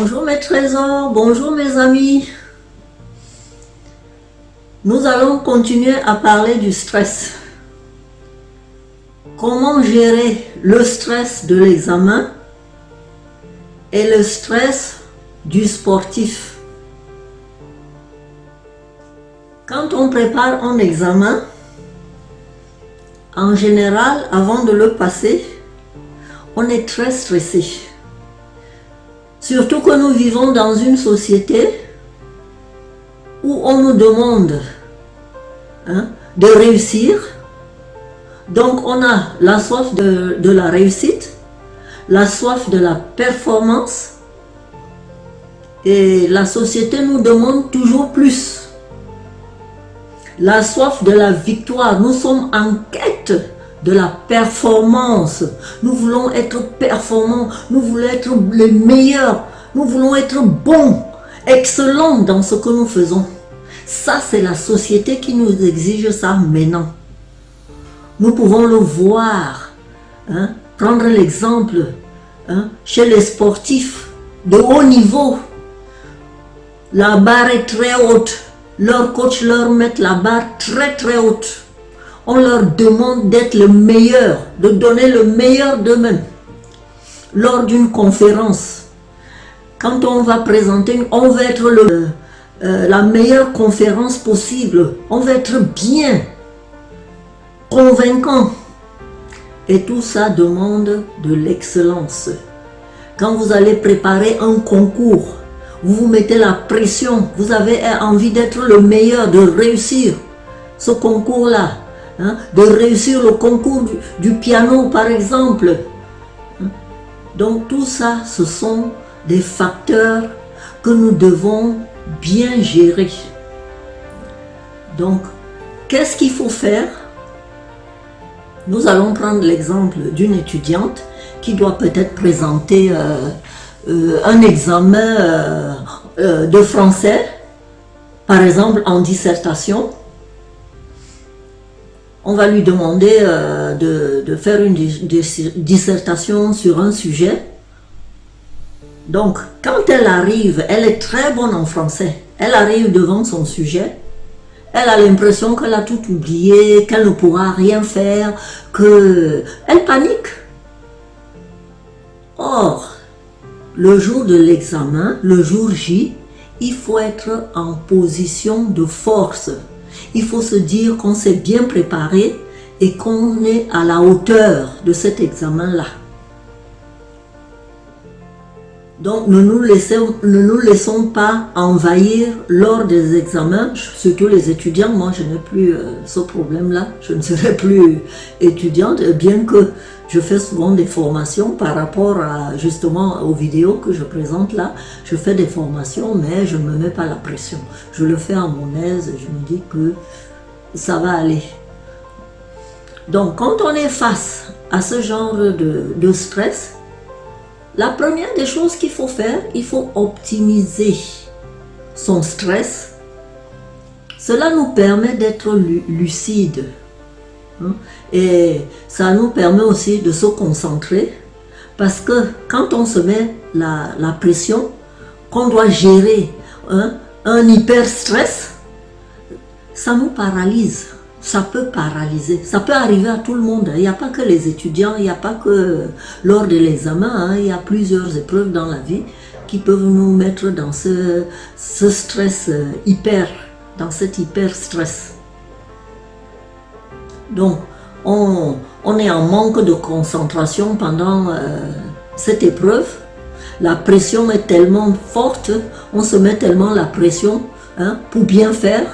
Bonjour mes trésors, bonjour mes amis. Nous allons continuer à parler du stress. Comment gérer le stress de l'examen et le stress du sportif. Quand on prépare un examen, en général, avant de le passer, on est très stressé. Surtout que nous vivons dans une société où on nous demande de réussir. Donc on a la soif de la réussite, la soif de la performance, et la société nous demande toujours plus. La soif de la victoire, nous sommes en quête de la performance. Nous voulons être performants, nous voulons être les meilleurs, nous voulons être bons, excellents dans ce que nous faisons. Ça, c'est la société qui nous exige ça maintenant. Nous pouvons le voir, prendre l'exemple chez les sportifs de haut niveau. La barre est très haute. Leur coach leur met la barre très très haute. On leur demande d'être le meilleur, de donner le meilleur d'eux-mêmes. Lors d'une conférence, quand on va présenter, on veut être la meilleure conférence possible. On veut être bien, convaincant. Et tout ça demande de l'excellence. Quand vous allez préparer un concours, vous vous mettez la pression, vous avez envie d'être le meilleur, de réussir ce concours-là, de réussir le concours du piano par exemple. Donc tout ça, ce sont des facteurs que nous devons bien gérer. Donc, qu'est-ce qu'il faut faire? Nous allons prendre l'exemple d'une étudiante qui doit peut-être présenter un examen de français, par exemple en dissertation. On va lui demander de faire une dissertation sur un sujet. Donc, quand elle arrive, elle est très bonne en français. Elle arrive devant son sujet. Elle a l'impression qu'elle a tout oublié, qu'elle ne pourra rien faire, elle panique. Or, le jour de l'examen, le jour J, il faut être en position de force. Il faut se dire qu'on s'est bien préparé et qu'on est à la hauteur de cet examen-là. Donc ne nous laissons pas envahir lors des examens, surtout les étudiants. Moi je n'ai plus ce problème-là, je ne serai plus étudiante, bien que je fais souvent des formations par rapport à justement aux vidéos que je présente là. Je fais des formations mais je ne me mets pas la pression. Je le fais à mon aise, je me dis que ça va aller. Donc quand on est face à ce genre de stress, la première des choses qu'il faut faire, il faut optimiser son stress. Cela nous permet d'être lucide. Et ça nous permet aussi de se concentrer. Parce que quand on se met la pression, qu'on doit gérer un hyper stress, ça nous paralyse. Ça peut paralyser, ça peut arriver à tout le monde. Il n'y a pas que les étudiants, il n'y a pas que lors de l'examen, il y a plusieurs épreuves dans la vie qui peuvent nous mettre dans ce stress dans cet hyper stress. Donc, on est en manque de concentration pendant cette épreuve. La pression est tellement forte, on se met tellement la pression pour bien faire,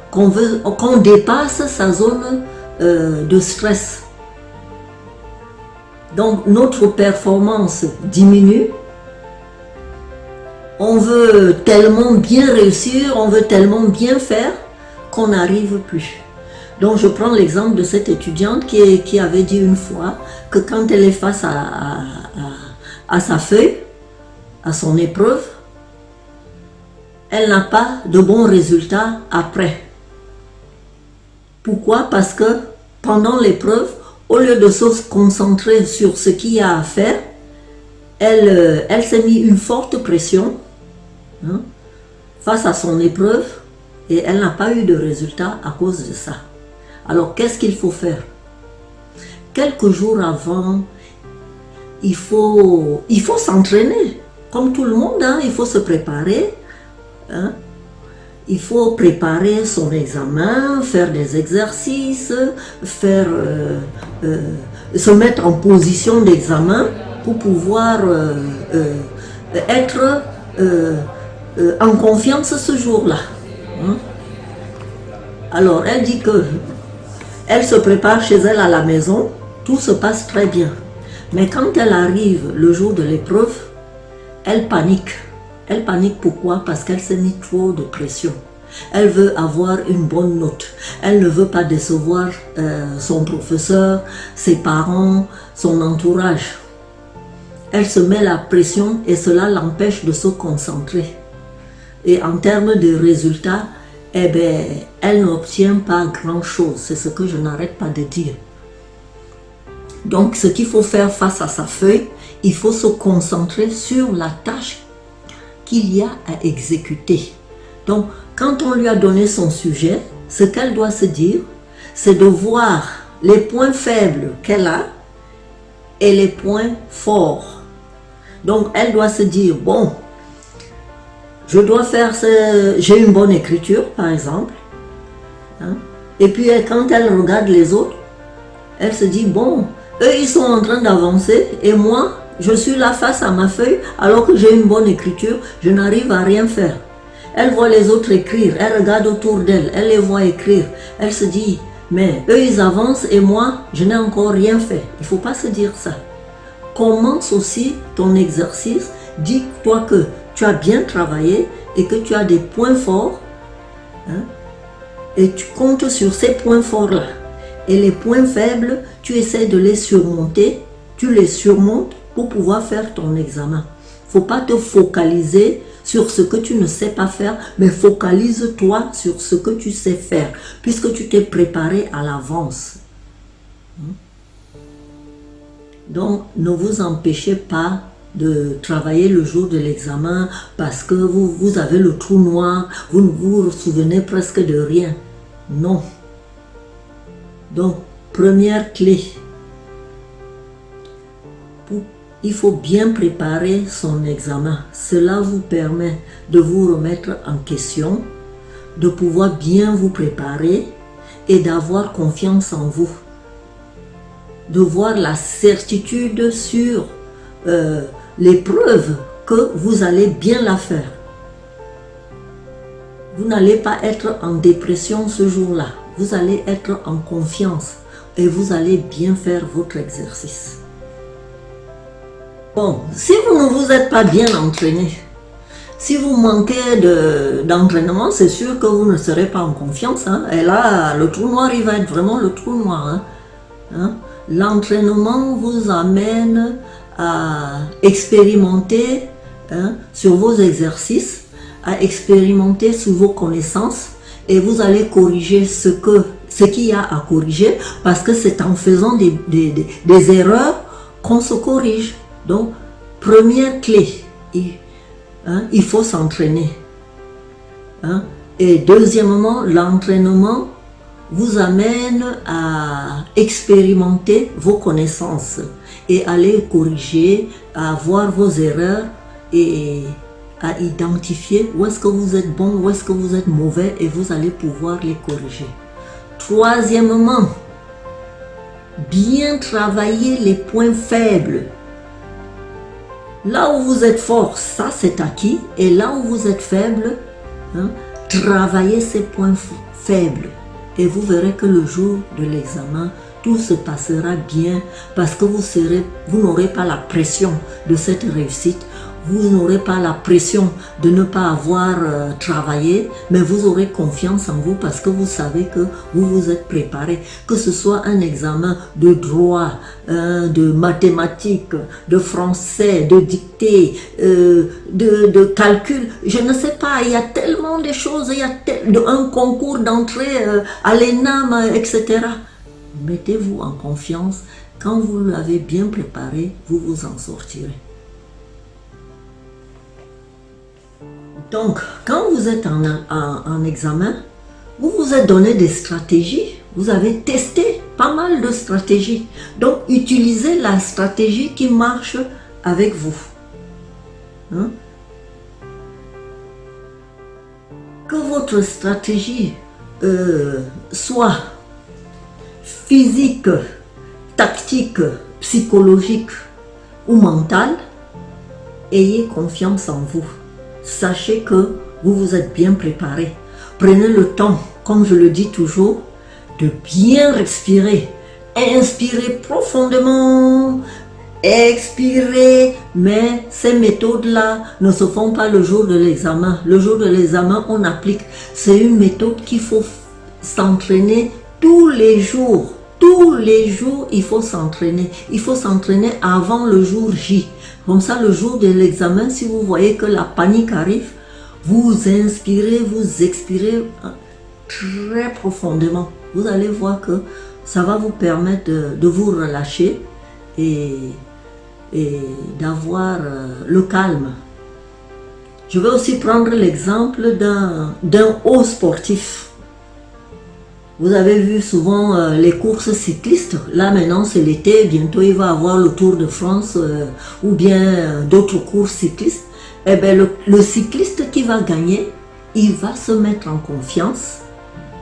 qu'on dépasse sa zone de stress. Donc notre performance diminue. On veut tellement bien réussir, on veut tellement bien faire qu'on n'arrive plus. Donc je prends l'exemple de cette étudiante qui avait dit une fois que quand elle est face à sa feuille, à son épreuve, elle n'a pas de bons résultats après. Pourquoi? Parce que pendant l'épreuve, au lieu de se concentrer sur ce qu'il y a à faire, elle s'est mis une forte pression, hein, face à son épreuve, et elle n'a pas eu de résultat à cause de ça. Alors, qu'est-ce qu'il faut faire? Quelques jours avant, il faut s'entraîner. Comme tout le monde, hein, il faut se préparer. Hein. Il faut préparer son examen, faire des exercices, se mettre en position d'examen pour pouvoir être en confiance ce jour-là. Hein. Alors, elle dit que elle se prépare chez elle à la maison, tout se passe très bien. Mais quand elle arrive le jour de l'épreuve, elle panique. Elle panique pourquoi? Parce qu'elle s'est mis trop de pression. Elle veut avoir une bonne note. Elle ne veut pas décevoir son professeur, ses parents, son entourage. Elle se met la pression et cela l'empêche de se concentrer. Et en termes de résultats, eh bien, elle n'obtient pas grand-chose. C'est ce que je n'arrête pas de dire. Donc, ce qu'il faut faire face à sa feuille, il faut se concentrer sur la tâche qu'il y a à exécuter. Donc, quand on lui a donné son sujet, ce qu'elle doit se dire, c'est de voir les points faibles qu'elle a et les points forts. Donc, elle doit se dire, bon, je dois faire j'ai une bonne écriture, par exemple. Hein? Et puis, quand elle regarde les autres, elle se dit, bon, eux, ils sont en train d'avancer et moi, je suis là face à ma feuille alors que j'ai une bonne écriture, je n'arrive à rien faire. Elle voit les autres écrire, elle regarde autour d'elle, elle les voit écrire. Elle se dit, mais eux, ils avancent et moi, je n'ai encore rien fait. Il ne faut pas se dire ça. Commence aussi ton exercice, dis-toi que tu as bien travaillé et que tu as des points forts, hein, et tu comptes sur ces points forts-là. Et les points faibles, tu essaies de les surmonter, tu les surmontes pour pouvoir faire ton examen. Il ne faut pas te focaliser sur ce que tu ne sais pas faire, mais focalise-toi sur ce que tu sais faire, puisque tu t'es préparé à l'avance. Donc, ne vous empêchez pas de travailler le jour de l'examen parce que vous avez le trou noir, vous ne vous souvenez presque de rien. Non. Donc, première clé, il faut bien préparer son examen. Cela vous permet de vous remettre en question, de pouvoir bien vous préparer et d'avoir confiance en vous. De voir la certitude sur l'épreuve que vous allez bien la faire. Vous n'allez pas être en dépression ce jour-là. Vous allez être en confiance et vous allez bien faire votre exercice. Bon, si vous ne vous êtes pas bien entraîné, si vous manquez d'entraînement, c'est sûr que vous ne serez pas en confiance. Hein. Et là, le trou noir, il va être vraiment le trou noir. Hein. Hein? L'entraînement vous amène à expérimenter, hein, sur vos exercices, à expérimenter sur vos connaissances et vous allez corriger ce qu'il y a à corriger parce que c'est en faisant des erreurs qu'on se corrige. Donc, première clé, il faut s'entraîner. Hein? Et deuxièmement, l'entraînement vous amène à expérimenter vos connaissances et à les corriger, à voir vos erreurs et à identifier où est-ce que vous êtes bon, où est-ce que vous êtes mauvais et vous allez pouvoir les corriger. Troisièmement, bien travailler les points faibles. Là où vous êtes fort, ça c'est acquis, et là où vous êtes faible, hein, travaillez ces points faibles. Et vous verrez que le jour de l'examen, tout se passera bien parce que vous n'aurez pas la pression de cette réussite. Vous n'aurez pas la pression de ne pas avoir travaillé, mais vous aurez confiance en vous parce que vous savez que vous vous êtes préparé. Que ce soit un examen de droit, de mathématiques, de français, de dictée, de calcul, je ne sais pas, il y a tellement de choses, il y a un concours d'entrée à l'ENAM, etc. Mettez-vous en confiance, quand vous l'avez bien préparé, vous vous en sortirez. Donc, quand vous êtes en examen, vous vous êtes donné des stratégies, vous avez testé pas mal de stratégies. Donc, utilisez la stratégie qui marche avec vous. Hein? Que votre stratégie soit physique, tactique, psychologique ou mentale, ayez confiance en vous. Sachez que vous vous êtes bien préparé. Prenez le temps, comme je le dis toujours, de bien respirer. Inspirez profondément, expirez, mais ces méthodes-là ne se font pas le jour de l'examen. Le jour de l'examen, on applique. C'est une méthode qu'il faut s'entraîner tous les jours. Tous les jours, il faut s'entraîner. Il faut s'entraîner avant le jour J. Comme ça, le jour de l'examen, si vous voyez que la panique arrive, vous inspirez, vous expirez très profondément. Vous allez voir que ça va vous permettre de vous relâcher et d'avoir le calme. Je vais aussi prendre l'exemple d'un haut sportif. Vous avez vu souvent les courses cyclistes. Là maintenant c'est l'été, bientôt il va avoir le Tour de France ou bien d'autres courses cyclistes. Eh bien le cycliste qui va gagner, il va se mettre en confiance.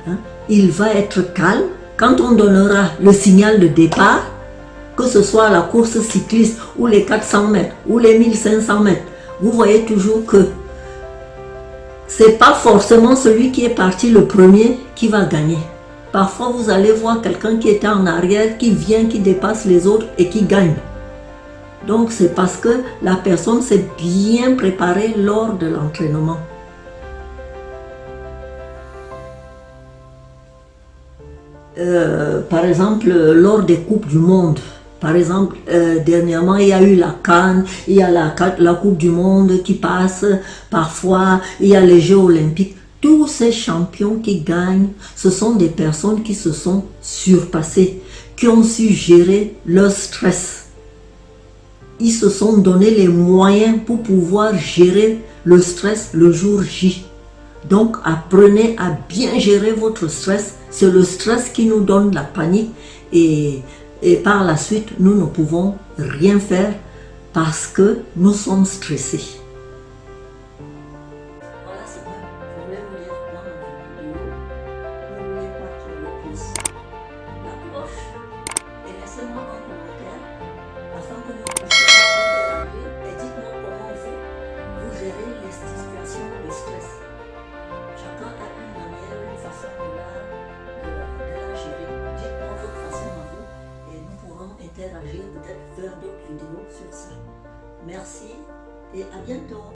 Hein? Il va être calme. Quand on donnera le signal de départ, que ce soit la course cycliste ou les 400 mètres ou les 1500 mètres, vous voyez toujours que c'est pas forcément celui qui est parti le premier qui va gagner. Parfois, vous allez voir quelqu'un qui était en arrière, qui vient, qui dépasse les autres et qui gagne. Donc, c'est parce que la personne s'est bien préparée lors de l'entraînement. Par exemple, lors des Coupes du Monde, par exemple, dernièrement, il y a eu la CAN, il y a la Coupe du Monde qui passe, parfois, il y a les Jeux Olympiques. Tous ces champions qui gagnent, ce sont des personnes qui se sont surpassées, qui ont su gérer leur stress. Ils se sont donné les moyens pour pouvoir gérer le stress le jour J. Donc, apprenez à bien gérer votre stress. C'est le stress qui nous donne la panique et par la suite, nous ne pouvons rien faire parce que nous sommes stressés. Interagir, peut-être faire d'autres vidéos sur ça. Merci et à bientôt.